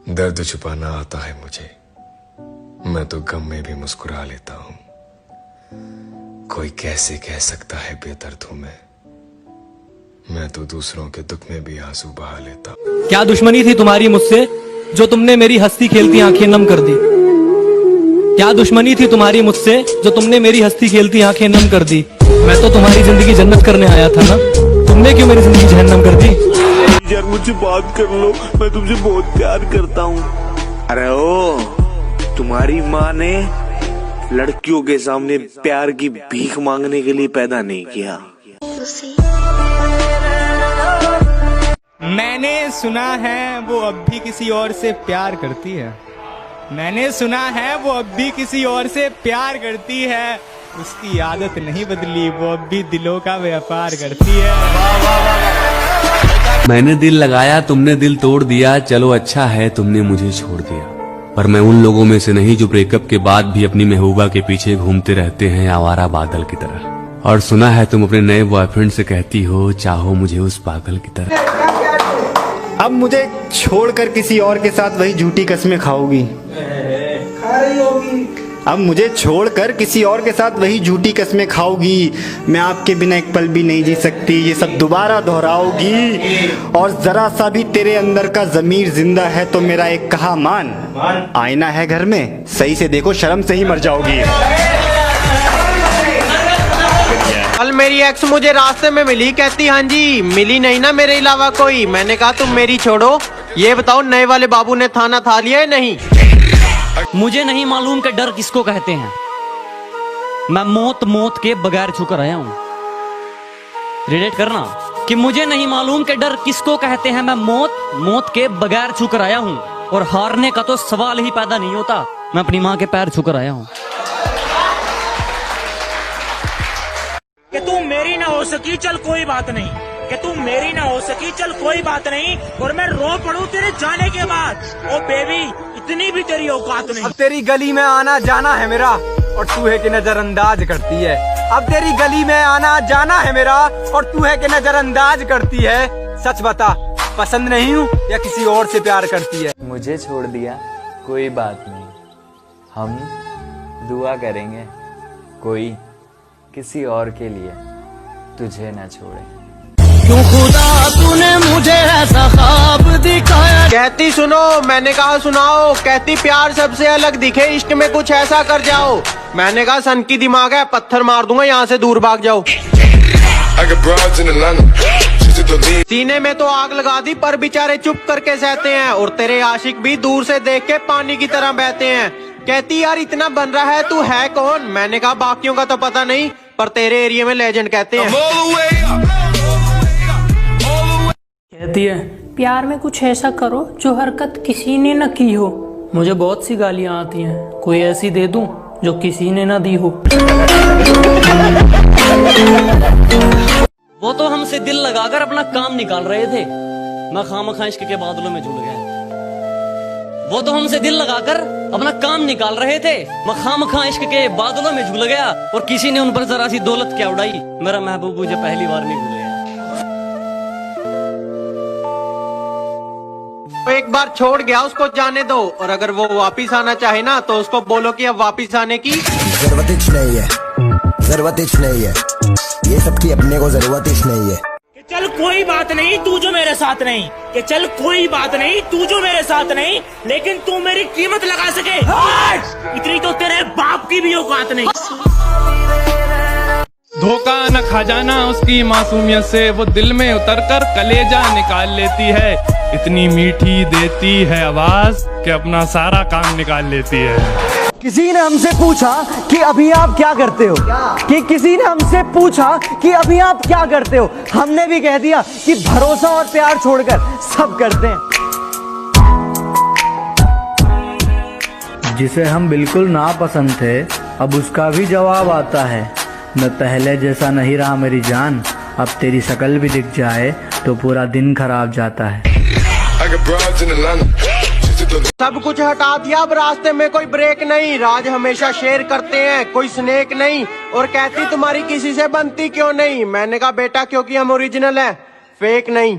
दर्द छुपाना आता है मुझे, मैं तो गम में भी मुस्कुरा लेता हूं। कोई कैसे कह सकता है बेदर्द हूं मैं तो दूसरों के दुख में भी आंसू बहा लेता हूं। क्या दुश्मनी थी तुम्हारी मुझसे जो तुमने मेरी हंसती खेलती आंखें नम कर दी? क्या दुश्मनी थी तुम्हारी मुझसे जो तुमने मेरी हंसती खेलती आंखें नम कर दी? मैं तो तुम्हारी जिंदगी जन्नत करने आया था ना, तुमने क्यों मेरी जिंदगी जहन्नम कर दी? यार मुझसे बात कर लो, मैं तुमसे बहुत प्यार करता हूँ। अरे ओ, तुम्हारी माँ ने लड़कियों के सामने प्यार की भीख मांगने के लिए पैदा नहीं किया। मैंने सुना है वो अब भी किसी और से प्यार करती है। मैंने सुना है वो अब भी किसी और से प्यार करती है। उसकी आदत नहीं बदली, वो अब भी दिलों का व्यापार करती है। मैंने दिल लगाया, तुमने दिल तोड़ दिया। चलो अच्छा है तुमने मुझे छोड़ दिया, पर मैं उन लोगों में से नहीं जो ब्रेकअप के बाद भी अपनी महबूबा के पीछे घूमते रहते हैं आवारा बादल की तरह। और सुना है तुम अपने नए बॉयफ्रेंड से कहती हो चाहो मुझे उस पागल की तरह। अब मुझे छोड़कर किसी और के साथ वही झूठी कस्में खाओगी। अब मुझे छोड़कर किसी और के साथ वही झूठी कस्में खाओगी। मैं आपके बिना एक पल भी नहीं जी सकती, ये सब दोबारा दोहराओगी। और जरा सा भी तेरे अंदर का जमीर जिंदा है तो मेरा एक कहा मान। आईना है घर में, सही से देखो, शर्म से ही मर जाओगी। कल मेरी एक्स मुझे रास्ते में मिली, कहती हाँ जी मिली नहीं ना मेरे अलावा कोई। मैंने कहा तुम मेरी छोड़ो, ये बताओ नए वाले बाबू ने थाना था लिया है नहीं? मुझे नहीं मालूम कि डर किसको कहते हैं। मैं मौत के बगैर छूकर आया हूँ। रिलेट करना कि मुझे नहीं मालूम कि डर किसको कहते हैं। मैं मौत के बगैर छूकर आया हूँ, और हारने का तो सवाल ही पैदा नहीं होता। मैं अपनी माँ के पैर छूकर आया हूँ। कि तू मेरी ना हो सकी चल कोई बात नहीं, कि तू मेरी ना हो सकी चल कोई बात नहीं, और मैं रो पड़ूं तेरे जाने के बाद। ओ बेबी इतनी भी तेरी औकात नहीं। अब तेरी गली में आना जाना है मेरा, और तू है कि नजरअंदाज करती है। अब तेरी गली में आना जाना है मेरा, और तू है कि नजरअंदाज करती है। सच बता, पसंद नहीं हूँ या किसी और से प्यार करती है? मुझे छोड़ दिया कोई बात नहीं, हम दुआ करेंगे कोई किसी और के लिए तुझे न छोड़े। क्यों खुदा तूने मुझे ऐसा ख्वाब दिखाया? कहती सुनो, मैंने कहा सुनाओ। कहती प्यार सबसे अलग दिखे, इश्क में कुछ ऐसा कर जाओ। मैंने कहा सन की दिमाग है, पत्थर मार दूंगा, यहाँ से दूर भाग जाओ। सीने में तो आग लगा दी पर बेचारे चुप करके सहते हैं, और तेरे आशिक भी दूर से देख के पानी की तरह बहते हैं। कहती यार इतना बन रहा है, तू है कौन? मैंने कहा बाकियों का तो पता नहीं, पर तेरे एरिया में लेजेंड कहते हैं। कहती है प्यार में कुछ ऐसा करो जो हरकत किसी ने न की हो। मुझे बहुत सी गालियां आती हैं, कोई ऐसी दे दूं जो किसी ने ना दी हो। वो तो हमसे दिल लगाकर अपना काम निकाल रहे थे, मैं खामखा इश्क के बादलों में झूल गया। वो तो हमसे दिल लगाकर अपना काम निकाल रहे थे, मैं खामखा इश्क के बादलों में झूल गया। और किसी ने उन पर जरा सी दौलत क्या उड़ाई, मेरा महबूब मुझे पहली बार नहीं भूल गया। तो एक बार छोड़ गया उसको जाने दो, और अगर वो वापिस आना चाहे ना तो उसको बोलो कि अब वापिस आने की जरूरत नहीं है, जरूरत नहीं है, ये सब की अपने को जरूरत नहीं है। कि चल कोई बात नहीं तू जो मेरे साथ नहीं, कि चल कोई बात नहीं तू जो मेरे साथ नहीं, लेकिन तू मेरी कीमत लगा सके इतनी तो तेरे बाप की भी औकात नहीं। धोखा न खा जाना उसकी मासूमियत से, वो दिल में उतरकर कलेजा निकाल लेती है। इतनी मीठी देती है आवाज कि अपना सारा काम निकाल लेती है। किसी ने हमसे पूछा कि अभी आप क्या करते हो, कि किसी ने हमसे पूछा कि अभी आप क्या करते हो, हमने भी कह दिया कि भरोसा और प्यार छोड़कर सब करते हैं। जिसे हम बिल्कुल नापसंद थे, अब उसका भी जवाब आता है। मैं पहले जैसा नहीं रहा मेरी जान, अब तेरी शक्ल भी दिख जाए तो पूरा दिन खराब जाता है। सब कुछ हटा दिया, अब रास्ते में कोई ब्रेक नहीं। राज हमेशा शेयर करते हैं, कोई स्नेक नहीं। और कहती तुम्हारी किसी से बनती क्यों नहीं? मैंने कहा बेटा क्योंकि हम ओरिजिनल हैं, फेक नहीं।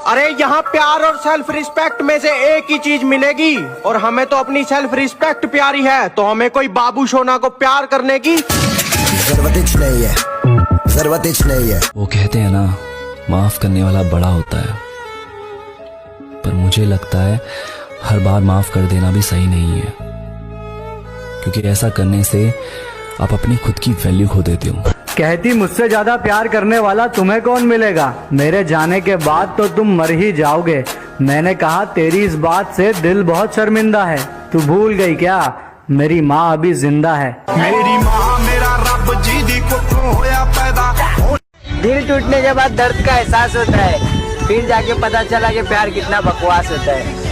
अरे यहाँ प्यार और सेल्फ रिस्पेक्ट में से एक ही चीज मिलेगी, और हमें तो अपनी सेल्फ रिस्पेक्ट प्यारी है, तो हमें कोई बाबू सोना को प्यार करने की जरूरत नहीं है, जरूरत नहीं है। वो कहते हैं ना, माफ करने वाला बड़ा होता है, पर मुझे लगता है हर बार माफ कर देना भी सही नहीं है, क्योंकि ऐसा करने से आप अपनी खुद की वैल्यू खो देते हो। कहती मुझसे ज्यादा प्यार करने वाला तुम्हें कौन मिलेगा, मेरे जाने के बाद तो तुम मर ही जाओगे। मैंने कहा तेरी इस बात से दिल बहुत शर्मिंदा है, तू भूल गई क्या मेरी माँ अभी जिंदा है। मेरी माँ मेरा रब जी दी कुखों होया पैदा। दिल टूटने के बाद दर्द का एहसास होता है, फिर जाके पता चला कि प्यार कितना बकवास होता है।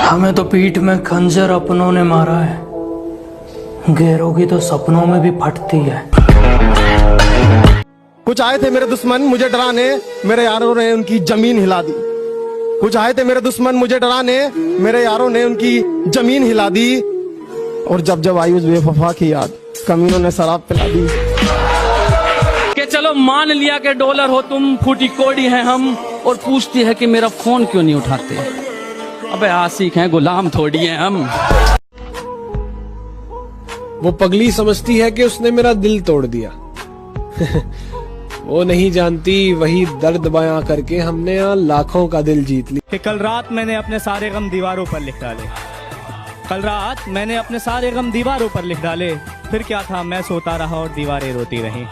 हमें तो पीठ में खंजर अपनों ने मारा है, गैरों की तो सपनों में भी फटती है। कुछ आए थे मेरे दुश्मन मुझे डराने, मेरे यारों ने उनकी जमीन हिला दी। कुछ आए थे मेरे दुश्मन मुझे डराने, मेरे यारों ने उनकी जमीन हिला दी। और जब जब आई उस बेवफा की याद, कमीनों ने शराब पिला दी। कि चलो मान लिया कि डॉलर हो तुम, फूटी कोड़ी है हम, और पूछती है कि मेरा फोन क्यों नहीं उठाते। अबे आशिक हैं, गुलाम थोड़ी हैं हम। वो पगली समझती है कि उसने मेरा दिल तोड़ दिया। वो नहीं जानती वही दर्द बयां करके हमने यहाँ लाखों का दिल जीत लिया। कि कल रात मैंने अपने सारे गम दीवारों पर लिख डाले, कल रात मैंने अपने सारे गम दीवारों पर लिख डाले, फिर क्या था मैं सोता रहा और दीवारें रोती रहीं।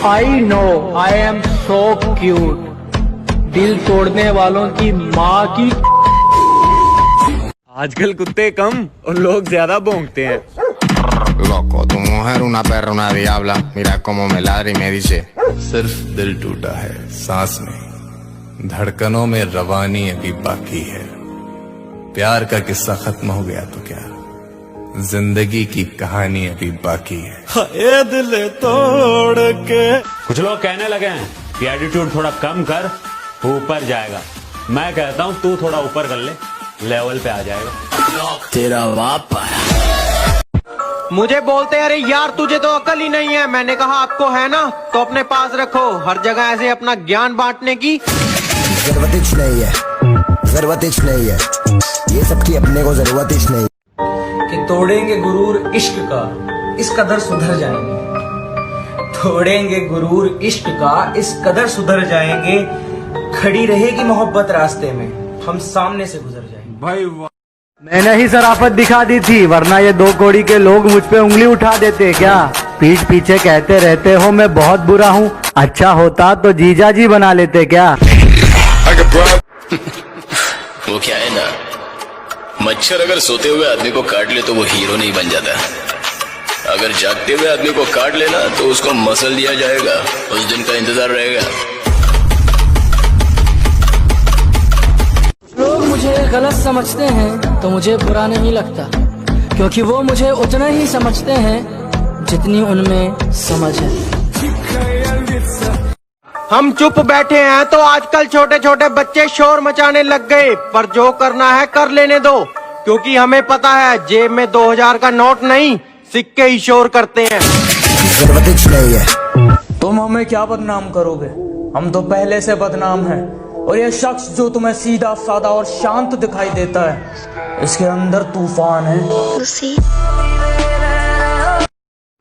I know I am so cute, दिल तोड़ने वालों की माँ की। आजकल कुत्ते कम और लोग ज्यादा भौंकते हैं। Loco, tu mujer una perra, una diabla. Mira cómo me ladra y me dice. सिर्फ दिल टूटा है सांस में, धड़कनों में रवानी अभी बाकी है। प्यार का किस्सा खत्म हो गया तो क्या, जिंदगी की कहानी अभी बाकी है। ये दिल तोड़ के। कुछ लोग कहने लगे हैं कि एटीट्यूड थोड़ा कम कर, ऊपर जाएगा। मैं कहता हूँ तू थोड़ा ऊपर कर ले, लेवल पे आ जाएगा। तेरा बाप मुझे बोलते अरे यार तुझे तो अकल ही नहीं है। मैंने कहा आपको है ना, तो अपने पास रखो, हर जगह ऐसे अपना ज्ञान बांटने की जरूरत नहीं है, जरूरत नहीं है। ये सबकी अपने को जरूरत नहीं। कि तोड़ेंगे गुरूर इश्क का, इस कदर सुधर जाएंगे। तोड़ेंगे गुरूर इश्क का, इस कदर सुधर जाएंगे। खड़ी रहेगी मोहब्बत रास्ते में, हम सामने से गुजर जाएंगे। भाई मैंने ही शराफत दिखा दी थी, वरना ये दो कौड़ी के लोग मुझ पे उंगली उठा देते क्या। पीठ पीछे कहते रहते हो मैं बहुत बुरा हूँ, अच्छा होता तो जीजा जी बना लेते क्या। वो क्या है ना, मच्छर अगर सोते हुए आदमी को काट ले तो वो हीरो नहीं बन जाता, अगर जागते हुए आदमी को काट लेना तो उसको मसल दिया जाएगा, उस दिन का इंतजार रहेगा। लोग मुझे गलत समझते हैं तो मुझे बुरा नहीं लगता, क्योंकि वो मुझे उतना ही समझते हैं जितनी उनमें समझ है। हम चुप बैठे हैं तो आजकल छोटे छोटे बच्चे शोर मचाने लग गए, पर जो करना है कर लेने दो, क्योंकि हमें पता है जेब में 2000 का नोट नहीं, सिक्के ही शोर करते हैं। जरूरत नहीं है। तुम हमें क्या बदनाम करोगे, हम तो पहले से बदनाम हैं। और ये शख्स जो तुम्हें सीधा साधा और शांत दिखाई देता है, इसके अंदर तूफान है।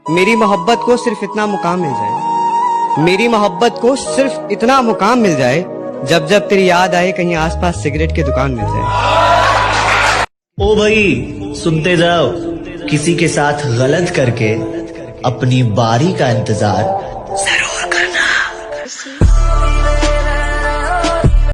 मेरी मोहब्बत को सिर्फ इतना मुकाम मिल जाए, मेरी मोहब्बत को सिर्फ इतना मुकाम मिल जाए, जब जब तेरी याद आए कहीं आसपास सिगरेट की दुकान मिल जाए। ओ भाई सुनते जाओ, किसी के साथ गलत करके अपनी बारी का इंतजार